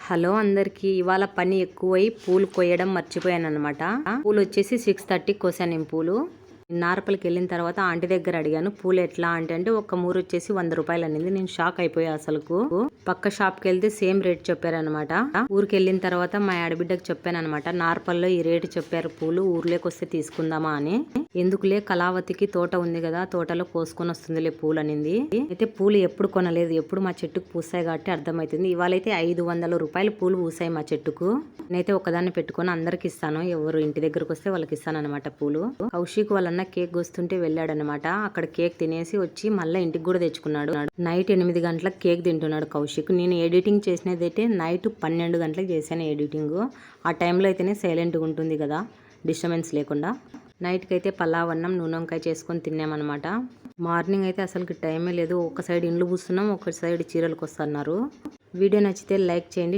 Hello అందరికి ఇవాళ పని ఎక్కువై పూలు కొయ్యడం మర్చిపోయాను అనమాట. పూలు వచ్చేసి 6:30కి కోసాను నేను పూలు. నార్పల్కి వెళ్ళిన తర్వాత ఆంటీ దగ్గర అడిగాను పూలు ఎట్లా అంటే ఒక మూర వచ్చేసి 100 రూపాయలు అనింది. నేను షాక్ అయిపోయా. అసలుకు పక్క షాప్ కి వెళ్తే సేమ్ రేట్ చెప్పారనమాట. ఊరికి వెళ్ళిన తర్వాత మా ఆడబిడ్డకు చెప్పాను అనమాట, నార్పల్లో ఈ రేటు చెప్పారు పూలు, ఊర్లోకి వస్తే తీసుకుందామా అని. ఎందుకులే కళావతికి తోట ఉంది కదా, తోటలో కోసుకొని వస్తుందిలే పూలు అనింది. అయితే పూలు ఎప్పుడు కొనలేదు, ఎప్పుడు మా చెట్టుకు పూసాయి కాబట్టి అర్థమవుతుంది. ఇవాళైతే 500 రూపాయలు పూలు పూసాయి మా చెట్టుకు. నేనైతే ఒకదాన్ని పెట్టుకొని అందరికి ఇస్తాను, ఎవరు ఇంటి దగ్గరకు వస్తే వాళ్ళకి ఇస్తాను అనమాట పూలు. కౌశిక్ వాళ్ళ కేక్ కోస్తుంటే వెళ్ళాడనమాట. అక్కడ కేక్ తినేసి వచ్చి మళ్ళీ ఇంటికి కూడా తెచ్చుకున్నాడు. నైట్ 8 గంటలకు కేక్ తింటున్నాడు కౌశిక్. నేను ఎడిటింగ్ చేసినదైతే నైట్ 12 గంటలకు చేశాను ఎడిటింగ్. ఆ టైంలో అయితేనే సైలెంట్గా ఉంటుంది కదా, డిస్టర్బెన్స్ లేకుండా. నైట్కి అయితే పలావ్ అన్నం నూనె వంకాయ చేసుకొని తిన్నామన్నమాట. మార్నింగ్ అయితే అసలుకి టైమే లేదు. ఒక సైడ్ ఇండ్లు పూస్తున్నాం, ఒక సైడ్ చీరలకు వస్తున్నారు. వీడియో నచ్చితే లైక్ చేయండి.